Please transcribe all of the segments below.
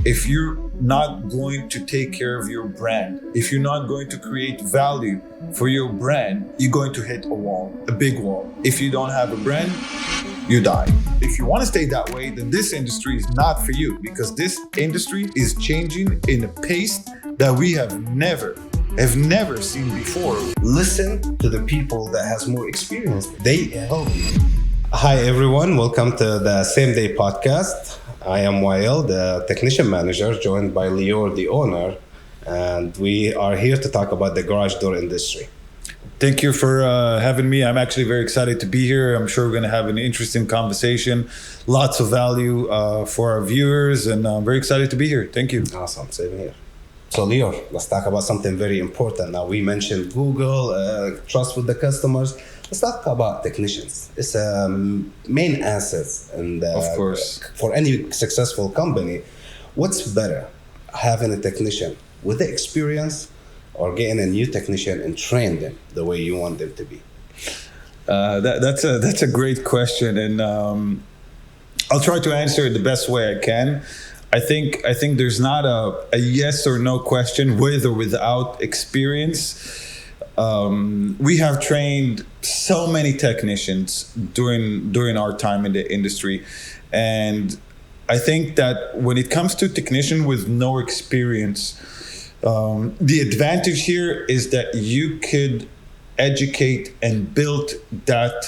if you're not going to take care of your brand, if you're not going to create value for your brand, you're going to hit a wall, a big wall. If you don't have a brand, you die. If you want to stay that way, then this industry is not for you, because this industry is changing in a pace that we have never seen before. Listen to the people that has more experience. They help you. Hi everyone, welcome to the Same Day podcast. I am Wael, the technician manager, joined by Lior, the owner, and we are here to talk about the garage door industry. Thank you for having me. I'm actually very excited to be here. I'm sure we're going to have an interesting conversation, lots of value for our viewers, and I'm very excited to be here. Thank you. Awesome, same here. So Lior, let's talk about something very important. Now we mentioned Google, trust with the customers. Let's talk about technicians. It's a main asset, and of course, for any successful company, what's better, having a technician with the experience or getting a new technician and train them the way you want them to be? That's a great question, and I'll try to answer it the best way I can. I think there's not a yes or no question with or without experience. We have trained so many technicians during our time in the industry, and I think that when it comes to technician with no experience, the advantage here is that you could educate and build that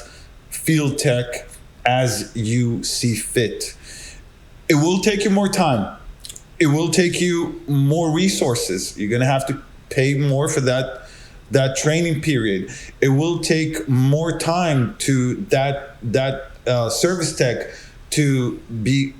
field tech as you see fit. It will take you more time. It will take you more resources. You're going to have to pay more for that training period. It will take more time to that service tech to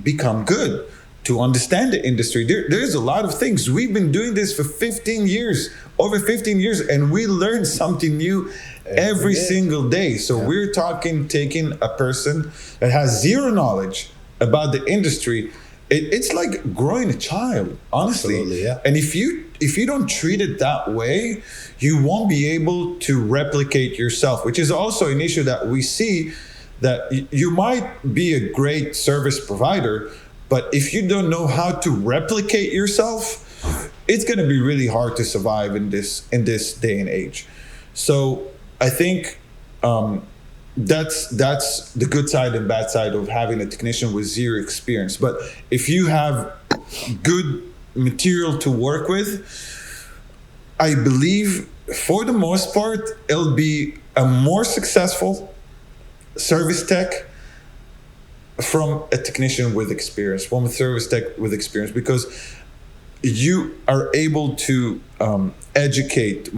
become good, to understand the industry. There's a lot of things. We've been doing this for over 15 years, and we learn something new every single day. So we're talking taking a person that has zero knowledge about the industry. It's like growing a child, honestly. Absolutely, yeah. And if you don't treat it that way, you won't be able to replicate yourself, which is also an issue that we see, that you might be a great service provider, but if you don't know how to replicate yourself, it's going to be really hard to survive in this day and age. So I think that's the good side and bad side of having a technician with zero experience. But if you have good material to work with, I believe for the most part it'll be a more successful service tech from a technician with experience, from a service tech with experience, because you are able to educate,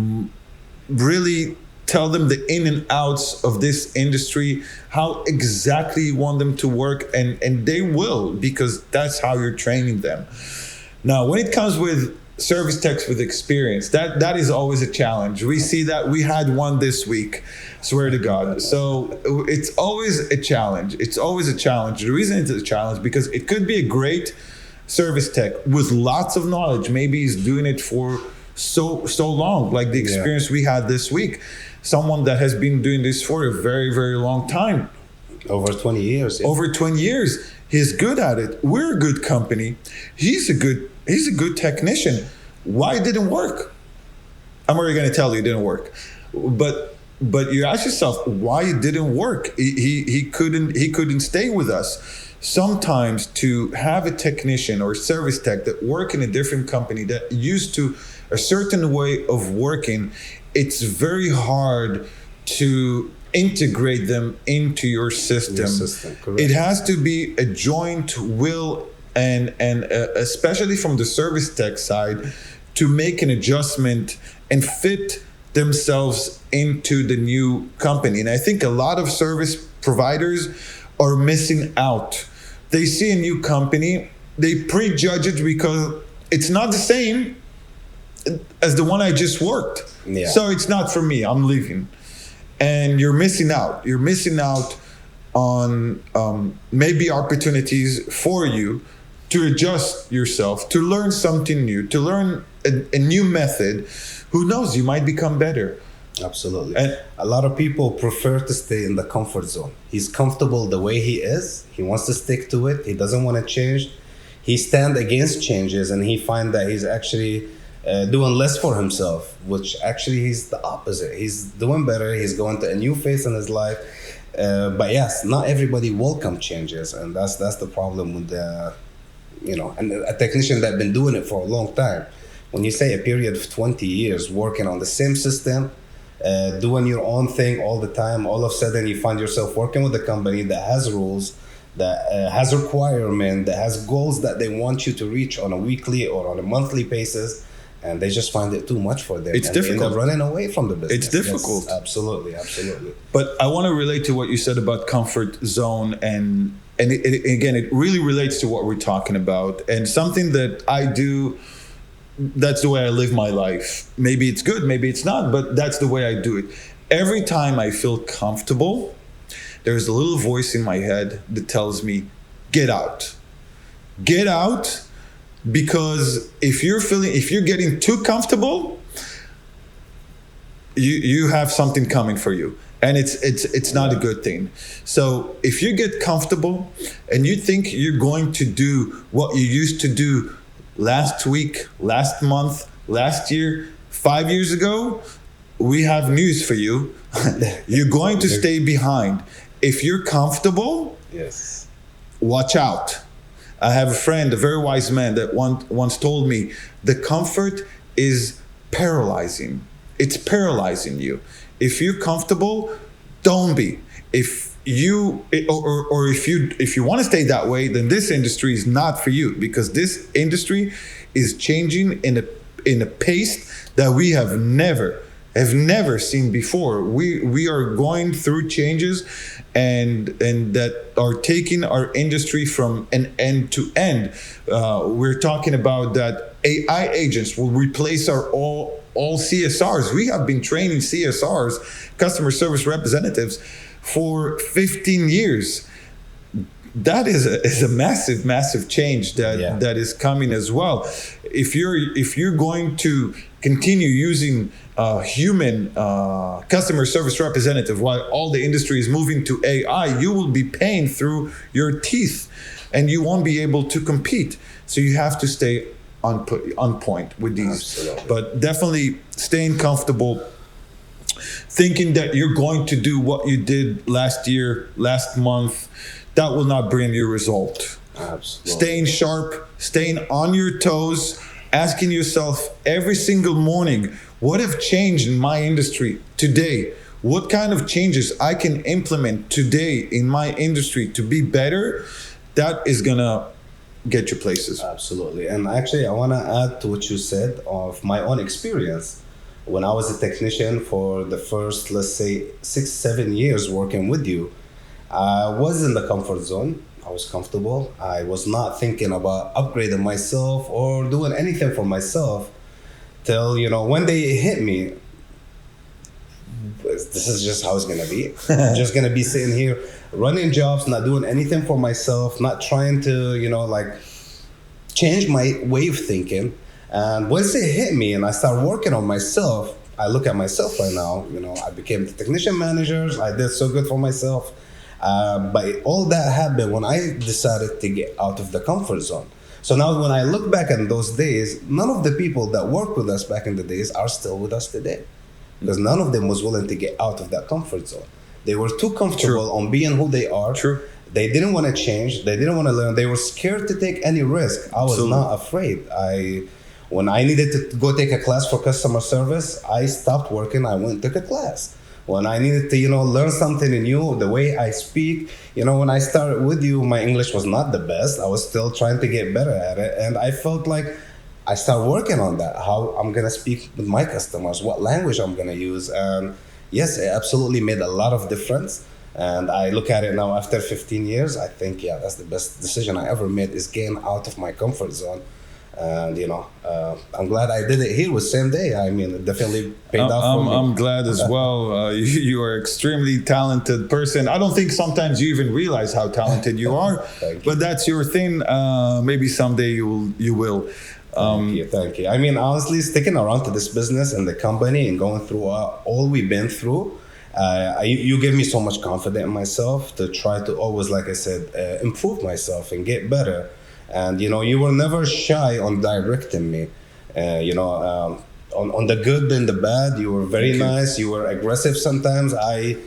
really tell them the in and outs of this industry, how exactly you want them to work, and they will, because that's how you're training them. Now, when it comes with service techs with experience, that is always a challenge. We see that. We had one this week, swear to God. So it's always a challenge. It's always a challenge. The reason it's a challenge, because it could be a great service tech with lots of knowledge. Maybe he's doing it for so long, like the experience we had this week. Someone that has been doing this for a very, very long time. Over 20 years. Yeah. Over 20 years. He's good at it. We're a good company. He's a good technician. Why it didn't work? I'm already going to tell you it didn't work. But you ask yourself why it didn't work. He couldn't stay with us. Sometimes to have a technician or service tech that work in a different company that used to a certain way of working, it's very hard to integrate them into your system. It has to be a joint will, and especially from the service tech side, to make an adjustment and fit themselves into the new company. And I think a lot of service providers are missing out. They see a new company, they prejudge it because it's not the same as the one I just worked. Yeah. So it's not for me, I'm leaving. And you're missing out. You're missing out on maybe opportunities for you to adjust yourself, to learn something new, to learn a new method. Who knows, you might become better. Absolutely. And a lot of people prefer to stay in the comfort zone. He's comfortable the way he is. He wants to stick to it. He doesn't want to change. he stand against changes, and he find that he's actually doing less for himself, which actually he's the opposite. He's doing better. He's going to a new phase in his life. But yes, not everybody welcome changes, and that's the problem with the, and a technician that been doing it for a long time. When you say a period of 20 years working on the same system, doing your own thing all the time, all of a sudden you find yourself working with a company that has rules, that has requirement, that has goals that they want you to reach on a weekly or on a monthly basis, and they just find it too much for them. It's and difficult. They end up running away from the business. It's difficult. Yes, absolutely. But I want to relate to what you said about comfort zone, and again, it really relates to what we're talking about, and something that I do. That's the way I live my life. Maybe it's good, maybe it's not, but that's the way I do it. Every time I feel comfortable, there's a little voice in my head that tells me, get out. Get out, because if you're getting too comfortable, you have something coming for you. And it's not a good thing. So if you get comfortable and you think you're going to do what you used to do last week, last month, last year, 5 years ago, we have news for you. You're going to stay behind. If you're comfortable, Yes, watch out. I have a friend, a very wise man, that once told me, the comfort is paralyzing. It's paralyzing you. If you're comfortable, don't be. If you want to stay that way, then this industry is not for you, because this industry is changing in a pace that we have never seen before. We are going through changes and that are taking our industry from an end to end. We're talking about that AI agents will replace our all CSRs. We have been training CSRs, customer service representatives, for 15 years. That is a massive change that is coming as well. If you're going to continue using human customer service representative while all the industry is moving to AI, you will be paying through your teeth, and you won't be able to compete. So you have to stay on point with these. Absolutely. But definitely staying comfortable, thinking that you're going to do what you did last year, last month, that will not bring you result. absolutely. Staying sharp, staying on your toes, asking yourself every single morning, what have changed in my industry today? What kind of changes I can implement today in my industry to be better? That is gonna get you places. Absolutely. And actually, I want to add to what you said of my own experience. When I was a technician for the first, let's say, 6-7 years working with you, I was in the comfort zone. I was comfortable. I was not thinking about upgrading myself or doing anything for myself till, when they hit me, this is just how it's going to be. I'm just going to be sitting here running jobs, not doing anything for myself, not trying to, change my way of thinking. And once it hit me and I started working on myself, I look at myself right now, I became the technician manager. I did so good for myself. But all that happened when I decided to get out of the comfort zone. So now when I look back at those days, none of the people that worked with us back in the days are still with us today. Because none of them was willing to get out of that comfort zone. They were too comfortable on being who they are. True. They didn't want to change. They didn't want to learn. They were scared to take any risk. I was not afraid. When I needed to go take a class for customer service, I stopped working. I went and took a class. When I needed to, learn something new, the way I speak, when I started with you, my English was not the best. I was still trying to get better at it. And I felt like I started working on that, how I'm going to speak with my customers, what language I'm going to use. And yes, it absolutely made a lot of difference. And I look at it now after 15 years, I think, that's the best decision I ever made, is getting out of my comfort zone. And, I'm glad I did it here with Same Day. I mean, it definitely paid off for me. I'm glad as well. You are extremely talented person. I don't think sometimes you even realize how talented you are, but that's your thing. Maybe someday you will. Thank you. I mean, honestly, sticking around to this business and the company and going through all we've been through, you give me so much confidence in myself to try to always, like I said, improve myself and get better. And you were never shy on directing me. On the good and the bad, you were very Thank you. nice. You were aggressive sometimes. I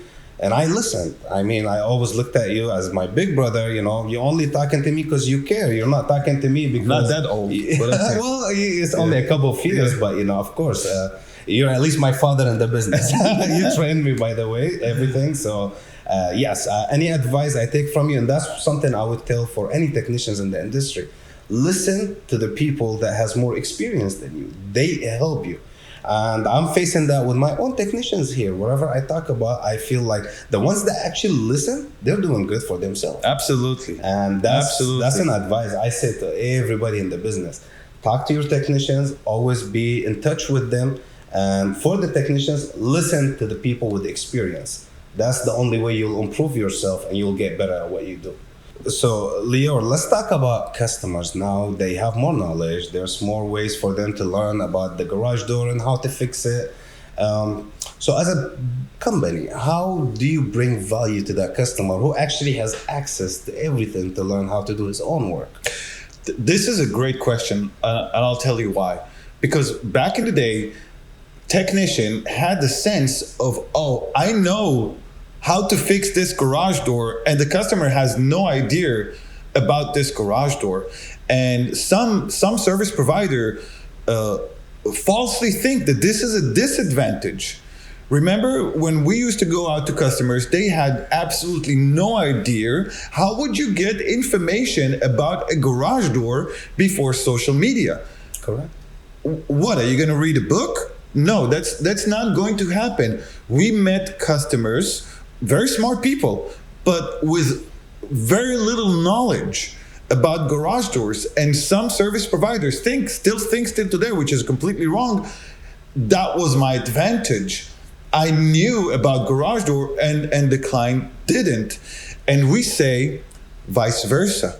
listened. I mean, I always looked at you as my big brother. You're only talking to me because you care. You're not talking to me because Not that old. But okay. well, it's only a couple of years, but of course, you're at least my father in the business. You trained me, by the way, everything. So, yes, any advice I take from you, and that's something I would tell for any technicians in the industry. Listen to the people that has more experience than you. They help you. And I'm facing that with my own technicians here. Wherever I talk about, I feel like the ones that actually listen, they're doing good for themselves. Absolutely. And that's an advice I say to everybody in the business. Talk to your technicians, always be in touch with them. And for the technicians, listen to the people with experience. That's the only way you'll improve yourself and you'll get better at what you do. So, Lior, let's talk about customers now. They have more knowledge. There's more ways for them to learn about the garage door and how to fix it. So, as a company, how do you bring value to that customer who actually has access to everything to learn how to do his own work? This is a great question, and I'll tell you why. Because back in the day, technician had the sense of, oh, I know how to fix this garage door, and the customer has no idea about this garage door. And some service provider falsely think that this is a disadvantage. Remember when we used to go out to customers, they had absolutely no idea how would you get information about a garage door before social media. Correct. What, are you going to read a book? No, that's not going to happen. We met customers, very smart people, but with very little knowledge about garage doors. And some service providers still think today, which is completely wrong, that was my advantage. I knew about garage door and the client didn't. And we say vice versa.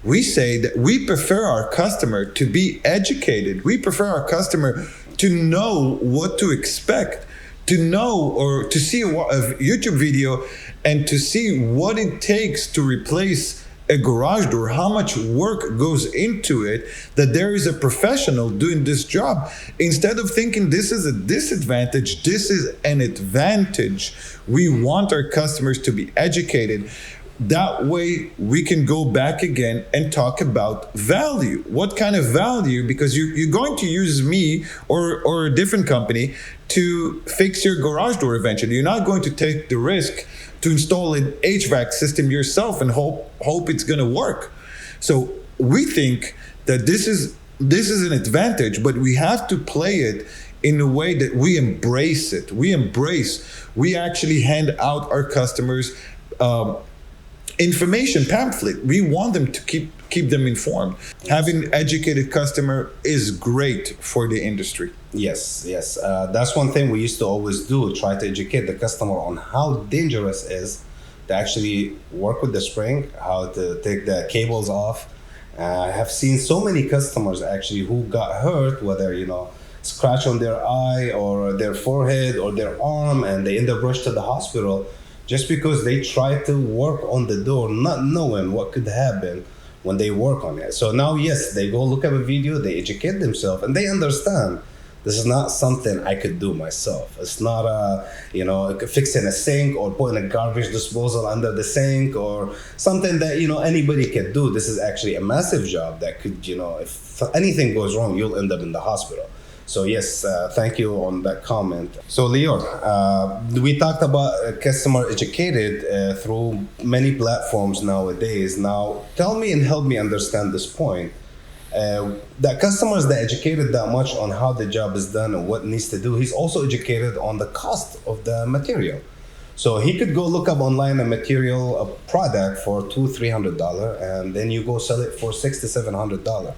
We say that we prefer our customer to be educated. We prefer our customer to know what to expect, to know or to see a YouTube video and to see what it takes to replace a garage door, how much work goes into it, that there is a professional doing this job. Instead of thinking this is a disadvantage, this is an advantage. We want our customers to be educated. That way we can go back again and talk about value. What kind of value? Because you're going to use me or a different company to fix your garage door eventually. You're not going to take the risk to install an HVAC system yourself and hope it's going to work. So we think that this is an advantage, but we have to play it in a way that we embrace it. We actually hand out our customers information pamphlet. We want them to keep them informed. Having educated customer is great for the industry. Yes. That's one thing we used to always do, try to educate the customer on how dangerous it is to actually work with the spring, how to take the cables off. I have seen so many customers actually who got hurt, whether, scratch on their eye or their forehead or their arm, and they end up rushed to the hospital just because they tried to work on the door, not knowing what could happen when they work on it. So now, yes, they go look at a video, they educate themselves, and they understand this is not something I could do myself. It's not fixing a sink or putting a garbage disposal under the sink or something that, anybody can do. This is actually a massive job that could, if anything goes wrong, you'll end up in the hospital. So yes, thank you on that comment. So Lior, we talked about customer educated through many platforms nowadays. Now, tell me and help me understand this point. That customers that educated that much on how the job is done and what needs to do, he's also educated on the cost of the material. So he could go look up online a product for $200-$300, and then you go sell it for $600-$700.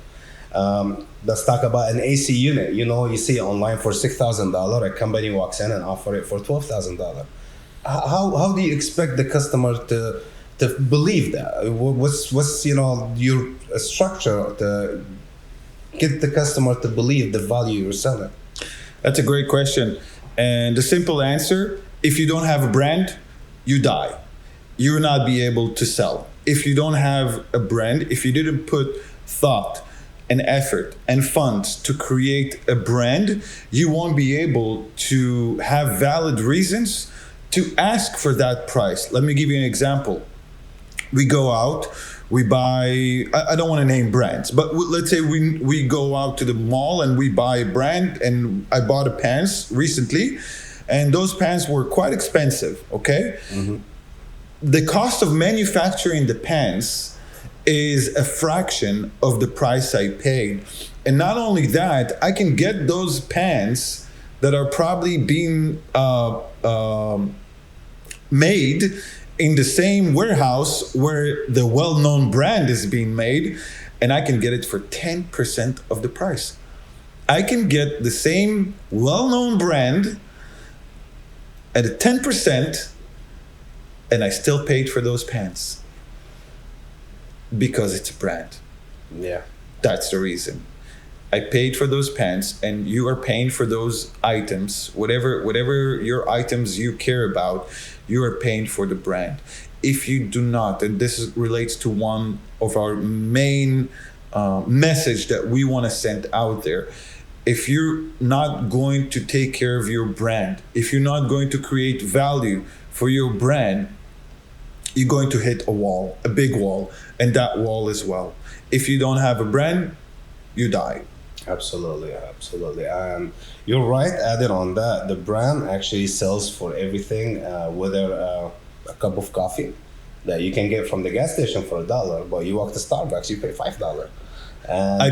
Let's talk about an AC unit. You see it online for $6,000. A company walks in and offer it for $12,000. How do you expect the customer to believe that? What's your structure to get the customer to believe the value you're selling? That's a great question. And the simple answer, if you don't have a brand, you die. You will not be able to sell. if you don't have a brand, if you didn't put thought and effort and funds to create a brand, you won't be able to have valid reasons to ask for that price. Let me give you an example. We go out, we buy, I don't want to name brands, but let's say we go out to the mall and we buy a brand, and I bought a pants recently, and those pants were quite expensive, okay? Mm-hmm. The cost of manufacturing the pants is a fraction of the price I paid. And not only that, I can get those pants that are probably being made in the same warehouse where the well-known brand is being made, and I can get it for 10% of the price. I can get the same well-known brand at a 10%, and I still paid for those pants because it's a brand. Yeah. That's the reason. I paid for those pants, and you are paying for those items, whatever your items you care about, you are paying for the brand. If you do not, and relates to one of our main message that we want to send out there, if you're not going to take care of your brand, if you're not going to create value for your brand, you're going to hit a wall, a big wall, and that wall as well. If you don't have a brand, you die. Absolutely. You're right. Added on that, the brand actually sells for everything, whether a cup of coffee that you can get from the gas station for $1, but you walk to Starbucks, you pay $5. And I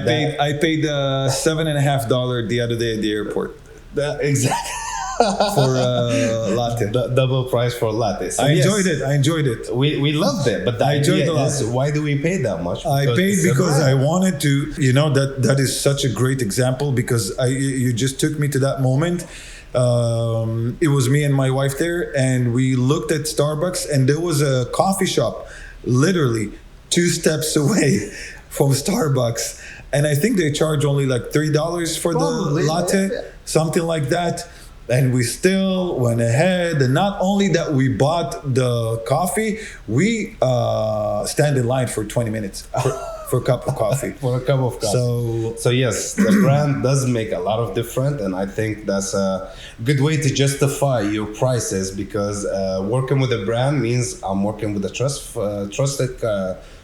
paid $7.50 the other day at the airport. Exactly. For a latte. Double price for a latte. So I enjoyed it. We loved it, but the idea is, why do we pay that much? I paid because I wanted to. That is such a great example, because you just took me to that moment. It was me and my wife there, and we looked at Starbucks, and there was a coffee shop literally 2 steps away from Starbucks, and I think they charge only like $3 for Probably, the latte, yeah. Something like that. And we still went ahead, and not only that we bought the coffee, we stand in line for 20 minutes for a cup of coffee. For a cup of coffee. So yes, the brand does make a lot of difference, and I think that's a good way to justify your prices, because working with a brand means I'm working with a trusted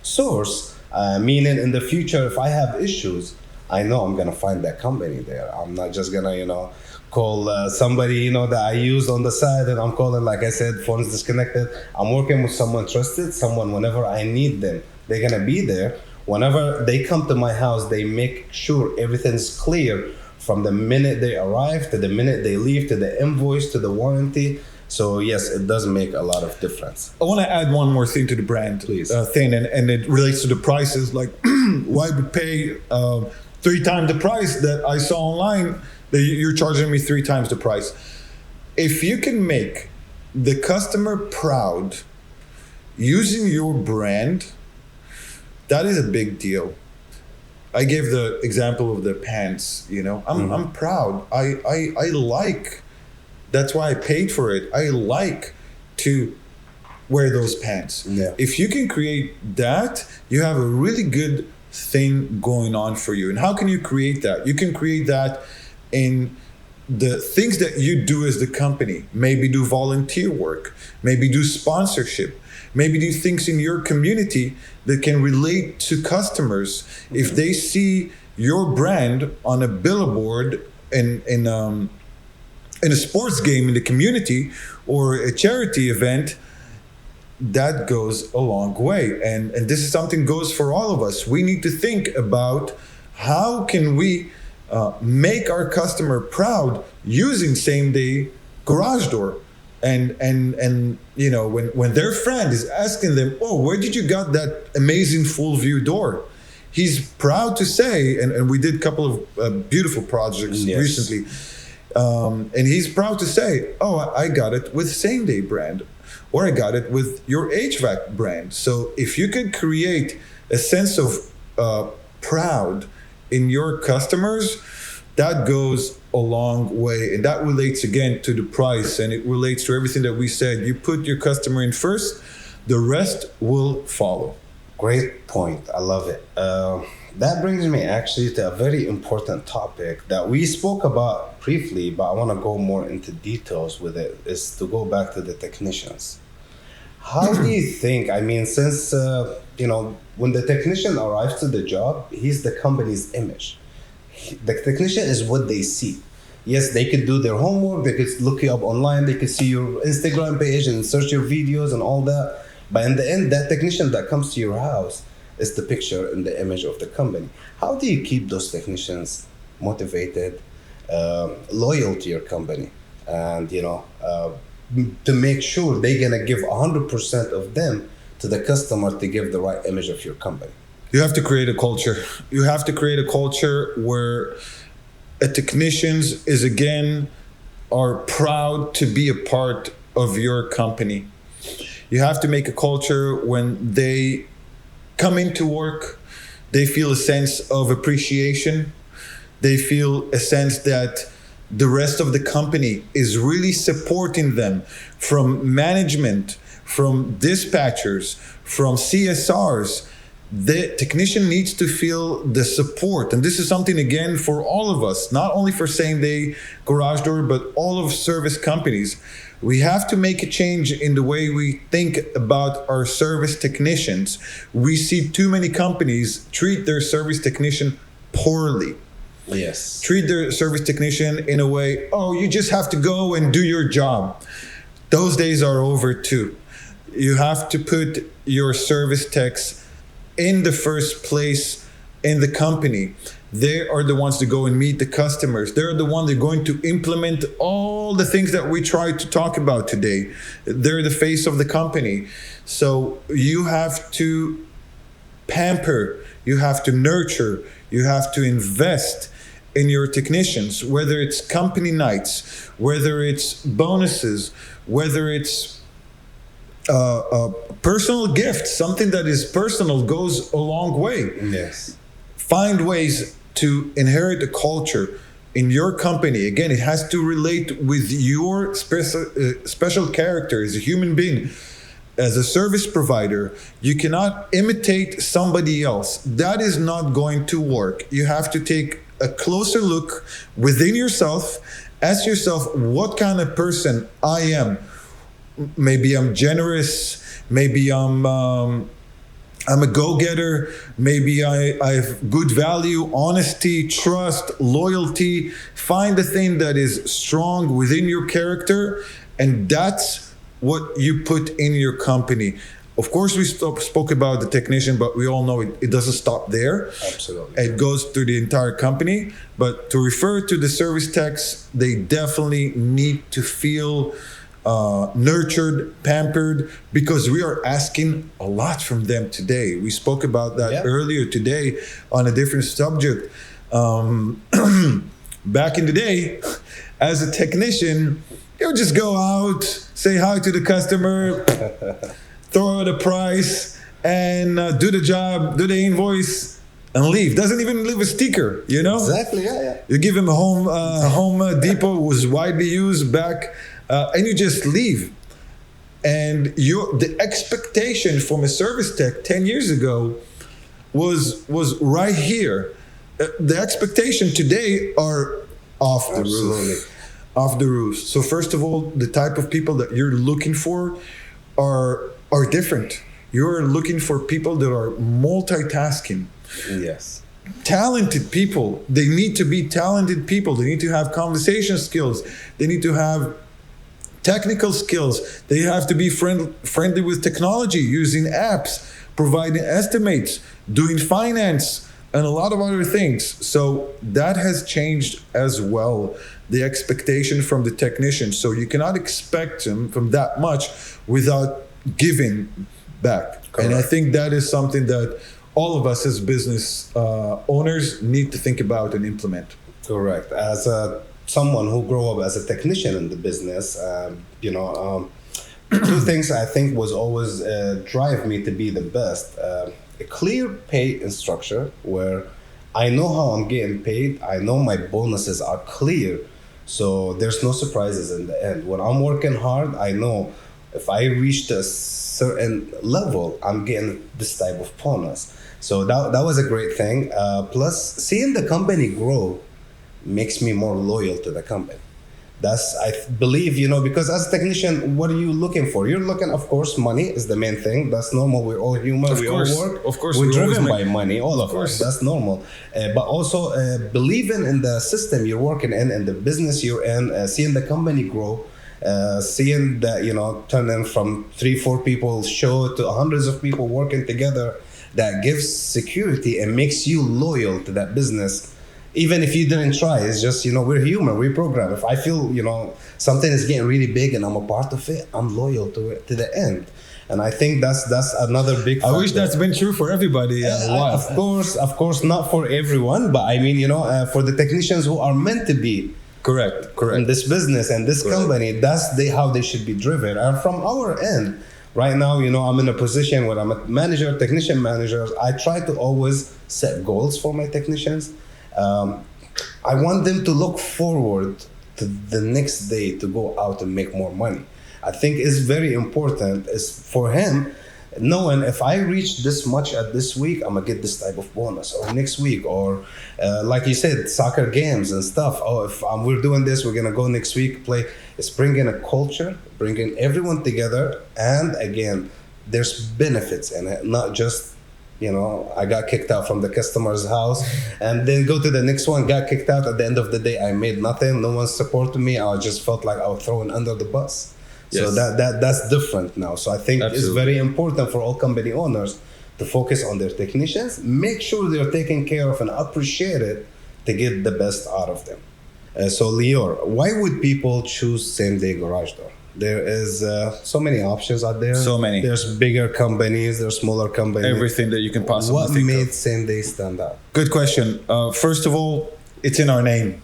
source, meaning in the future, if I have issues, I know I'm gonna find that company there. I'm not just gonna, call somebody, that I use on the side, and I'm calling, like I said, phone's disconnected. I'm working with someone trusted, someone whenever I need them, they're gonna be there. Whenever they come to my house, they make sure everything's clear from the minute they arrive to the minute they leave, to the invoice, to the warranty. So yes, it does make a lot of difference. I want to add one more thing to the brand, Please. Thing, and it relates to the prices. Like, why would pay 3 times the price that I saw online? You're charging me 3 times the price. If you can make the customer proud using your brand, that is a big deal. I gave the example of the pants. I'm proud. I like. That's why I paid for it. I like to wear those pants. Yeah. If you can create that, you have a really good thing going on for you. And how can you create that? You can create that in the things that you do as the company. Maybe do volunteer work, maybe do sponsorship, maybe do things in your community that can relate to customers. If they see your brand on a billboard in a sports game in the community or a charity event, that goes a long way. And this is something goes for all of us. We need to think about how can we make our customer proud using same-day garage door, and when their friend is asking them, oh, where did you got that amazing full view door? He's proud to say, and we did a couple of beautiful projects recently, and he's proud to say, oh, I got it with same-day brand, or I got it with your HVAC brand. So if you could create a sense of proud in your customers, that goes a long way. And that relates again to the price, and it relates to everything that we said. You put your customer in first, the rest will follow. Great point. I love it. That brings me actually to a very important topic that we spoke about briefly, but I want to go more into details with it, is to go back to the technicians. How do you think, I mean, since, when the technician arrives to the job, he's the company's image. The technician is what they see. Yes, they could do their homework, they could look you up online, they could see your Instagram page and search your videos and all that. But in the end, that technician that comes to your house is the picture and the image of the company. How do you keep those technicians motivated, loyal to your company, and to make sure they're gonna give 100% of them to the customer to give the right image of your company? You have to create a culture. You have to create a culture where a technicians is again are proud to be a part of your company. You have to make a culture when they come into work, they feel a sense of appreciation. They feel a sense that the rest of the company is really supporting them, from management, from dispatchers, from CSRs. The technician needs to feel the support. And this is something, again, for all of us, not only for same day garage door, but all of service companies. We have to make a change in the way we think about our service technicians. We see too many companies treat their service technician poorly. Yes. Treat their service technician in a way, oh, you just have to go and do your job. Those days are over too. You have to put your service techs in the first place in the company. They are the ones to go and meet the customers. They're the ones that are going to implement all the things that we tried to talk about today. They're the face of the company. So you have to pamper, you have to nurture, you have to invest in your technicians, whether it's company nights, whether it's bonuses, whether it's personal gifts. Something that is personal goes a long way. Yes. Find ways to inherit a culture in your company. Again, it has to relate with your special character as a human being. As a service provider, you cannot imitate somebody else. That is not going to work. You have to take a closer look within yourself. Ask yourself what kind of person I am. Maybe I'm generous. Maybe I'm a go-getter. Maybe I have good value, honesty, trust, loyalty. Find the thing that is strong within your character, and that's what you put in your company. Of course, we spoke about the technician, but we all know it doesn't stop there. Absolutely. It goes through the entire company. But to refer to the service techs, they definitely need to feel nurtured, pampered, because we are asking a lot from them today. We spoke about that earlier today on a different subject. Back in the day, as a technician, you would just go out, say hi to the customer, throw out a price, and do the job, do the invoice, and leave. Doesn't even leave a sticker, you know? Exactly, yeah. You give him a Home Depot was widely used back, and you just leave. And the expectation from a service tech 10 years ago was right here. The expectation today are off the roof. Off the roof. So first of all, the type of people that you're looking for are different. You're looking for people that are multitasking. Yes. Talented people. They need to be talented people. They need to have conversation skills. They need to have technical skills. They have to be friendly with technology, using apps, providing estimates, doing finance, and a lot of other things. So that has changed as well, the expectation from the technician. So you cannot expect them from that much without giving back. Correct. And I think that is something that all of us as business owners need to think about and implement. Correct. As someone who grew up as a technician in the business, two things I think was always drive me to be the best. A clear pay structure where I know how I'm getting paid. I know my bonuses are clear. So there's no surprises in the end. When I'm working hard, I know if I reach a certain level, I'm getting this type of bonus. So that was a great thing. Plus, seeing the company grow makes me more loyal to the company. That's, I believe, because as a technician, what are you looking for? You're looking, of course, money is the main thing. That's normal. We're all human. We all work. Of course, we're we always driven by money. All of us. That's normal. But also believing in the system you're working in and the business you're in, seeing the company grow, seeing that, turning from 3-4 people show to hundreds of people working together, that gives security and makes you loyal to that business. Even if you didn't try, it's just, we're human, we program. If I feel, something is getting really big and I'm a part of it, I'm loyal to it to the end. And I think that's another big factor. I wish that's been true for everybody. Of course, not for everyone, but I mean, for the technicians who are meant to be correct in this business and this company, that's how they should be driven. And from our end, right now, I'm in a position where I'm a technician manager. I try to always set goals for my technicians. I want them to look forward to the next day to go out and make more money. I think it's very important is for him knowing if I reach this much at this week, I'm gonna get this type of bonus, or next week, or like you said, soccer games and stuff. Oh, if we're doing this, we're gonna go next week play. It's bringing a culture, bringing everyone together, and again, there's benefits in it, not just I got kicked out from the customer's house and then go to the next one, got kicked out. At the end of the day, I made nothing. No one supported me. I just felt like I was thrown under the bus. Yes. So that's different now. So I think It's very important for all company owners to focus on their technicians, make sure they're taken care of and appreciated to get the best out of them. So Lior, why would people choose same-day garage door? There is so many options out there. So many. There's bigger companies, there's smaller companies. Everything that you can possibly think of. What made same day stand out? Good question. First of all, it's in our name.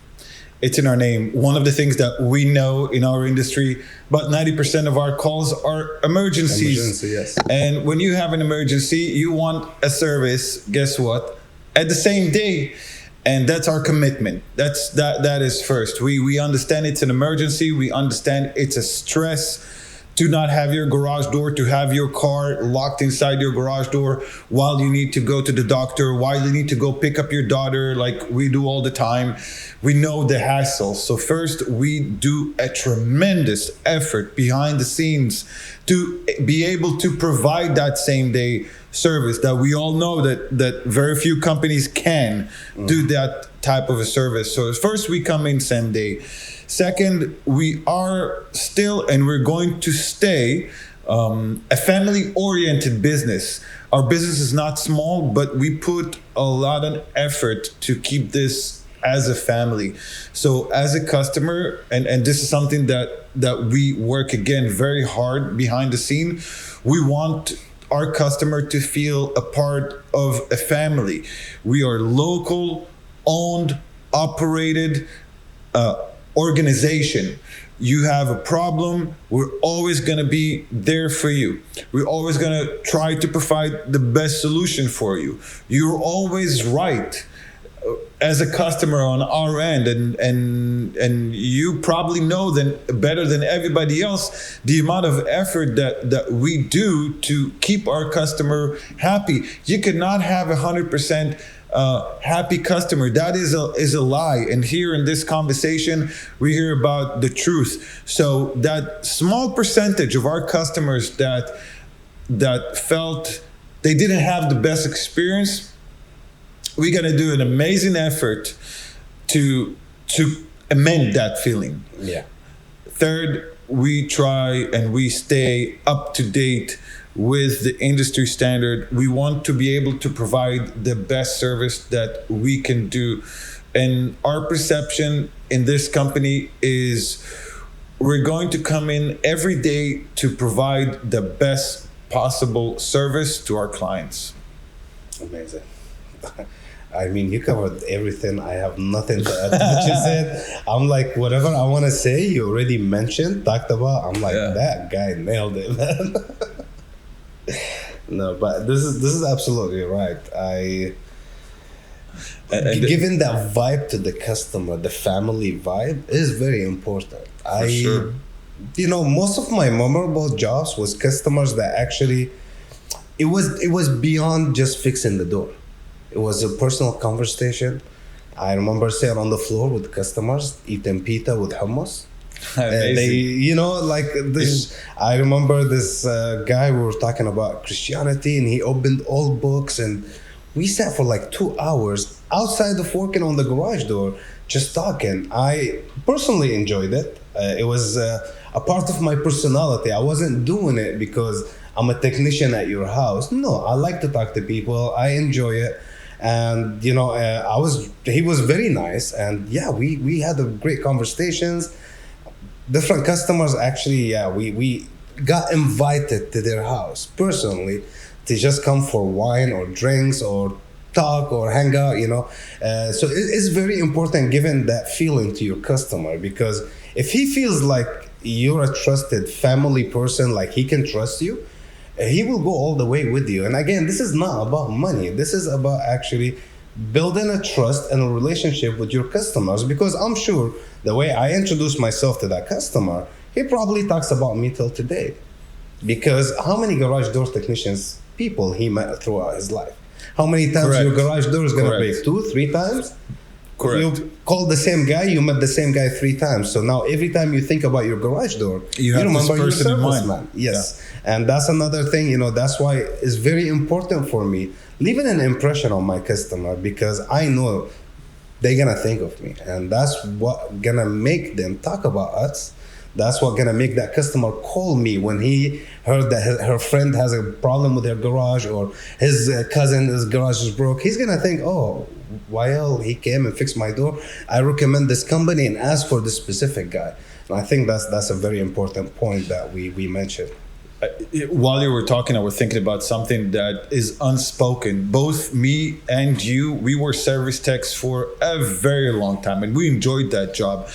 It's in our name. One of the things that we know in our industry, about 90% of our calls are emergencies. Emergency, yes. And when you have an emergency, you want a service, guess what? At the same day. And that's our commitment. That is first. We understand it's an emergency. We understand it's a stress to not have your garage door, to have your car locked inside your garage door while you need to go to the doctor, while you need to go pick up your daughter like we do all the time. We know the hassle. So first, we do a tremendous effort behind the scenes to be able to provide that same day service that we all know that very few companies can do that type of a service. So first, we come in same day. Second, we are still and we're going to stay a family-oriented business. Our business is not small, but we put a lot of effort to keep this as a family. So as a customer, and this is something that we work again very hard behind the scene, we want our customer to feel a part of a family. We are local, owned, operated organization. You have a problem, we're always going to be there for you. We're always going to try to provide the best solution for you. You're always right as a customer on our end, and you probably know better than everybody else the amount of effort that we do to keep our customer happy. You cannot have 100% happy customer. That is a lie. And here in this conversation, we hear about the truth. So that small percentage of our customers that felt they didn't have the best experience, we got to do an amazing effort to amend that feeling. Yeah. Third, we try and we stay up to date with the industry standard. We want to be able to provide the best service that we can do. And our perception in this company is we're going to come in every day to provide the best possible service to our clients. Amazing. I mean, you covered everything. I have nothing to add to what you said. I'm like, whatever I want to say, you already mentioned, talked about. I'm like, That guy nailed it, man. No, but this is absolutely right. Giving that vibe to the customer, the family vibe, is very important. For sure. most of my memorable jobs was customers that actually it was beyond just fixing the door. It was a personal conversation. I remember sitting on the floor with customers eating pita with hummus. They, like this. I remember this guy, we were talking about Christianity, and he opened all books, and we sat for like 2 hours outside of working on the garage door, just talking. I personally enjoyed it. It was a part of my personality. I wasn't doing it because I'm a technician at your house. No, I like to talk to people. I enjoy it. And he was very nice, and yeah, we had a great conversations. Different customers, actually, yeah, we got invited to their house personally to just come for wine or drinks or talk or hang out. So it's very important giving that feeling to your customer, because if he feels like you're a trusted family person, like he can trust you, he will go all the way with you. And again, this is not about money. This is about actually building a trust and a relationship with your customers, because I'm sure the way I introduce myself to that customer, he probably talks about me till today. Because how many garage door technicians people he met throughout his life? How many times Correct. your garage door is going to Correct. break? 2-3 times? Correct. You called the same guy, you met the same guy 3 times. So now every time you think about your garage door, You have this person in mind. man. Yes. And that's another thing, that's why it's very important for me leaving an impression on my customer, because I know they're gonna think of me, and that's what gonna make them talk about us. That's what gonna make that customer call me when he heard that her friend has a problem with her garage, or his cousin's garage is broke. He's gonna think, oh, Wael, he came and fixed my door. I recommend this company and ask for this specific guy. And I think that's a very important point that we mentioned. While you were talking, I was thinking about something that is unspoken. Both me and you, we were service techs for a very long time, and we enjoyed that job.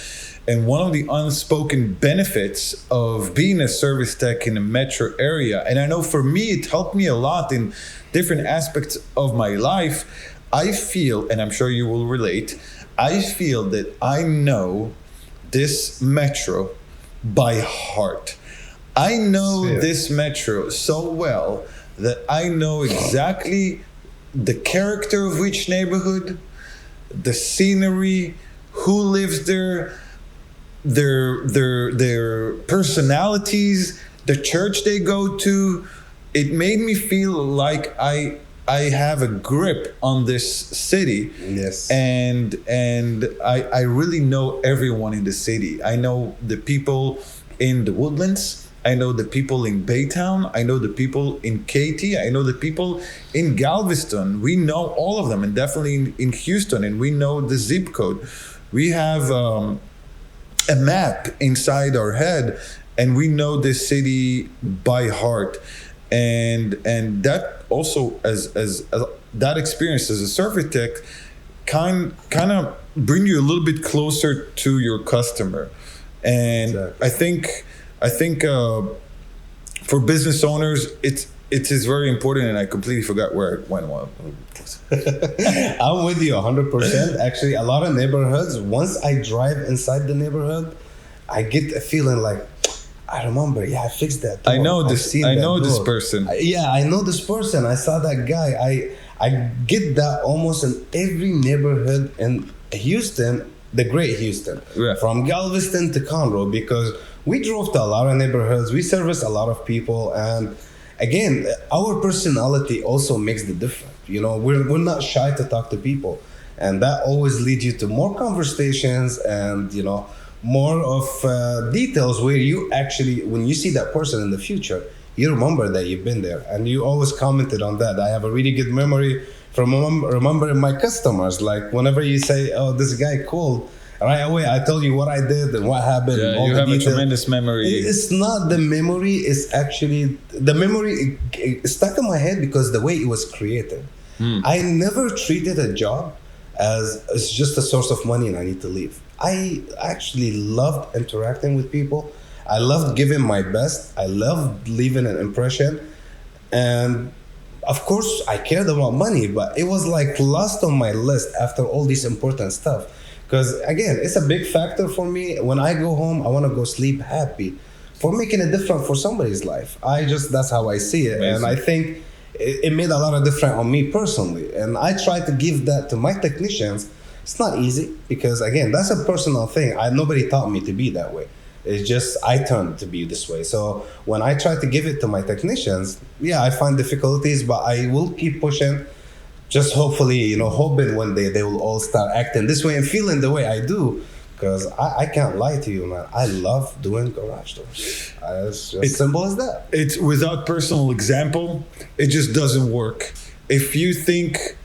And one of the unspoken benefits of being a service tech in a metro area, and I know for me, it helped me a lot in different aspects of my life. I feel, and I'm sure you will relate, I feel that I know this metro by heart. I know this metro so well that I know exactly the character of which neighborhood, the scenery, who lives there, their personalities, the church they go to. It made me feel like I have a grip on this city. Yes. And I really know everyone in the city. I know the people in the Woodlands. I know the people in Baytown. I know the people in Katy. I know the people in Galveston. We know all of them, and definitely in Houston, and we know the zip code. We have a map inside our head, and we know this city by heart. And that also, as that experience as a service tech, kind of bring you a little bit closer to your customer. And Exactly. I think for business owners, it is very important. And I completely forgot where I went. I'm with you 100%. Actually, a lot of neighborhoods, once I drive inside the neighborhood, I get a feeling like, I remember, I fixed that door. I know I've this. seen I that know this door. person. I know this person. I saw that guy. I get that almost in every neighborhood in Houston, the great Houston, Yeah. from Galveston to Conroe, because we drove to a lot of neighborhoods. We service a lot of people, and again, our personality also makes the difference. We're not shy to talk to people, and that always leads you to more conversations and more of details where you actually, when you see that person in the future, you remember that you've been there, and you always commented on that. I have a really good memory from remembering my customers. Like whenever you say, "Oh, this guy called," right away I tell you what I did and what happened. and Yeah, all you the have a details. tremendous memory. It's not the memory; it's actually the memory it stuck in my head because the way it was created. I never treated a job as it's just a source of money and I need to leave. I actually loved interacting with people. I loved giving my best. I loved leaving an impression. And of course, I cared about money, but it was like last on my list after all this important stuff. Because again, it's a big factor for me. When I go home, I want to go sleep happy. for making it different for somebody's life. That's how I see it. Amazing. And I think it made a lot of difference on me personally. And I try to give that to my technicians. It's not easy because, again, that's a personal thing. Nobody taught me to be that way. It's just I turned to be this way. So when I try to give it to my technicians, I find difficulties, but I will keep pushing. Just hopefully, hoping one day they will all start acting this way and feeling the way I do. Because I can't lie to you, man. I love doing garage doors. It's simple as that. It's without personal example, it just doesn't work. If you think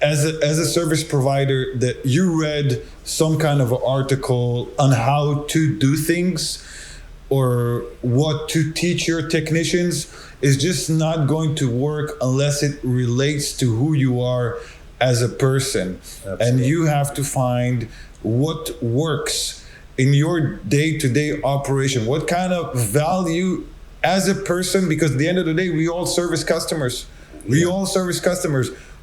as a service provider that you read some kind of article on how to do things or what to teach your technicians, is just not going to work unless it relates to who you are as a person. Absolutely. And you have to find what works in your day-to-day operation, what kind of value as a person, because at the end of the day, we all service customers.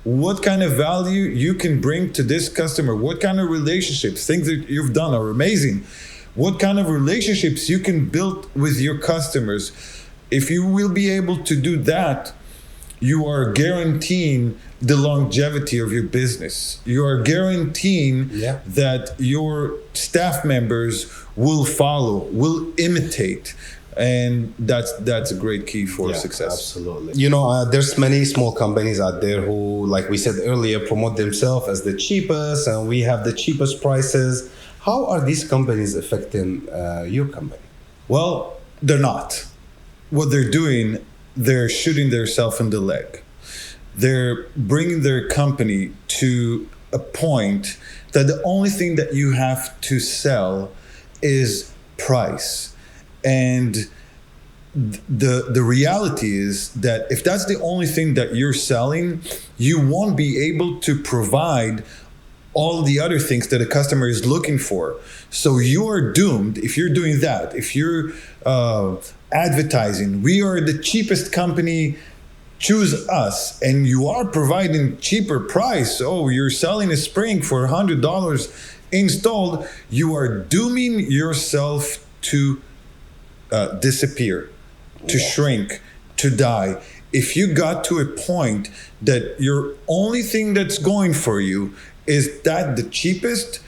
What kind of value you can bring to this customer, what kind of relationships, things that you've done are amazing. What kind of relationships you can build with your customers. If you will be able to do that, you are guaranteeing the longevity of your business. You are guaranteeing that your staff members will follow, will imitate. And that's a great key for success. Absolutely. There's many small companies out there who, like we said earlier, promote themselves as the cheapest, and we have the cheapest prices. How are these companies affecting your company? Well, they're not. What they're doing, they're shooting themselves in the leg. They're bringing their company to a point that the only thing that you have to sell is price. And the reality is that if that's the only thing that you're selling, you won't be able to provide all the other things that a customer is looking for. So you are doomed if you're doing that. If you're advertising, we are the cheapest company, choose us, and you are providing cheaper price. Oh, you're selling a spring for $100 installed. You are dooming yourself to disappear, to shrink, to die. If you got to a point that your only thing that's going for you is that the cheapest,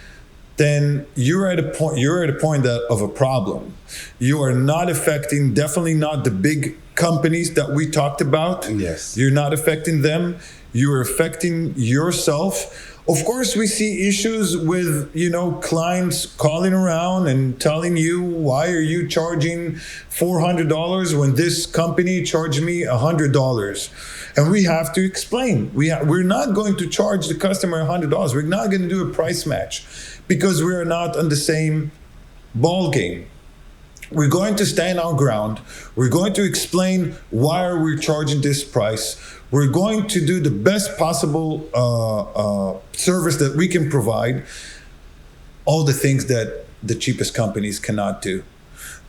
then you're at a point of a problem. You are not affecting, definitely not the big companies that we talked about. Yes. You're not affecting them. You're affecting yourself. Of course, we see issues with, clients calling around and telling you, why are you charging $400 when this company charged me $100? And we have to explain. We're not going to charge the customer $100. We're not going to do a price match because we are not on the same ball game. We're going to stand our ground. We're going to explain why are we charging this price. We're going to do the best possible service that we can provide. All the things that the cheapest companies cannot do,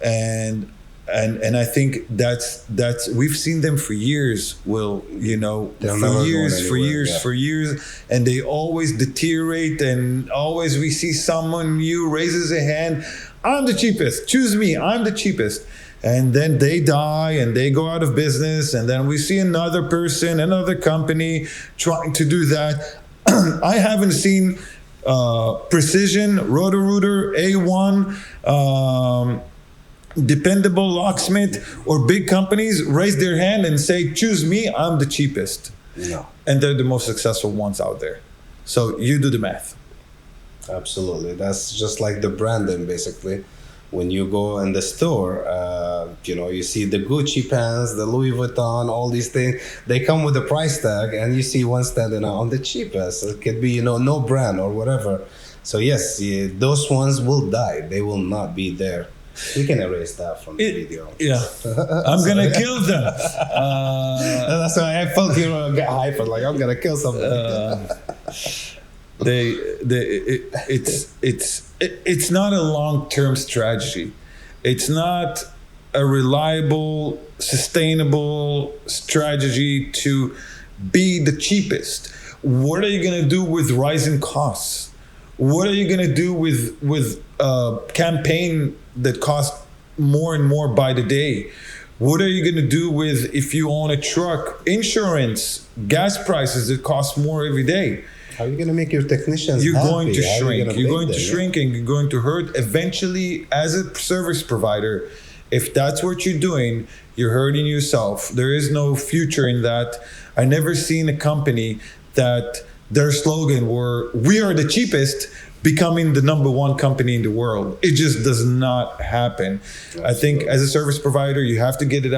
and I think that's we've seen them for years. For years, and they always deteriorate. And always we see someone new raises a hand. I'm the cheapest. Choose me. I'm the cheapest. And then they die and they go out of business. And then we see another person, another company trying to do that. I haven't seen Precision, Roto-Rooter, A1, dependable locksmith, or big companies raise their hand and say, choose me, I'm the cheapest. No. And they're the most successful ones out there. So you do the math. Absolutely. That's just like the branding, basically. When you go in the store, you see the Gucci pants, the Louis Vuitton, all these things. They come with a price tag, and you see one standing out on the cheapest. It could be, no brand or whatever. So yes, those ones will die. They will not be there. We can erase that from the video. Yeah, I'm gonna kill them. That's why I felt you get hyped. Like I'm gonna kill somebody. It's not a long-term strategy. It's not a reliable, sustainable strategy to be the cheapest. What are you going to do with rising costs? What are you going to do with campaign that cost more and more by the day. What are you going to do with if you own a truck? Insurance, gas prices, it costs more every day. How are you going to make your technicians You're happy? going to How are shrink. You're going to them, shrink and you're going to hurt. Eventually, as a service provider, if that's what you're doing, you're hurting yourself. There is no future in that. I never seen a company that their slogan were, "We are the cheapest," becoming the number one company in the world. It just does not happen. I think as a service provider, you have to get it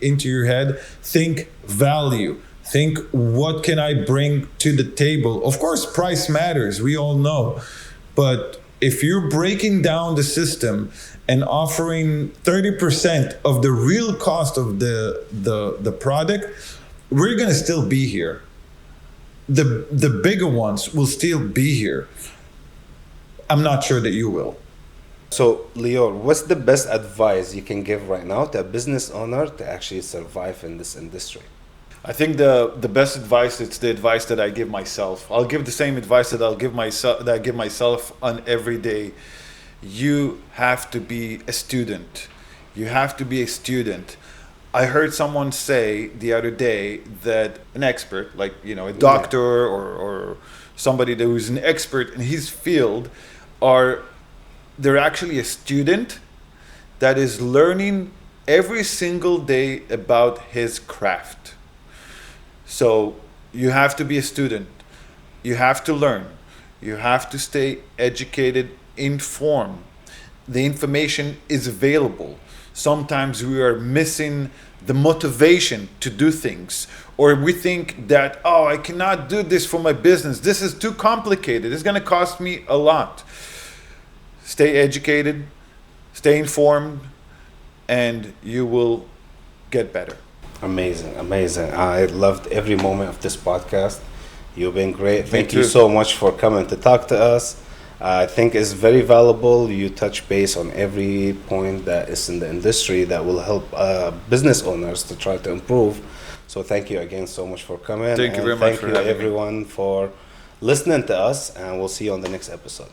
into your head. Think value. Think, what can I bring to the table? Of course, price matters. We all know. But if you're breaking down the system and offering 30% of the real cost of the product, we're going to still be here. The bigger ones will still be here. I'm not sure that you will. So, Lior, what's the best advice you can give right now to a business owner to actually survive in this industry? I think the best advice, it's the advice that I give myself. I'll give the same advice that I give myself on every day. You have to be a student. You have to be a student. I heard someone say the other day that an expert, like, a doctor or somebody that who's an expert in his field, they're actually a student that is learning every single day about his craft. So you have to be a student. You have to learn. You have to stay educated, informed. The information is available. Sometimes we are missing the motivation to do things, or we think that, I cannot do this for my business. This is too complicated. It's going to cost me a lot. Stay educated, stay informed, and you will get better. Amazing. I loved every moment of this podcast. You've been great. Thank you too. so much for coming to talk to us. I think it's very valuable. You touch base on every point that is in the industry that will help business owners to try to improve. So thank you again so much for coming. Thank you very much for having me. Thank you everyone for listening to us, and we'll see you on the next episode.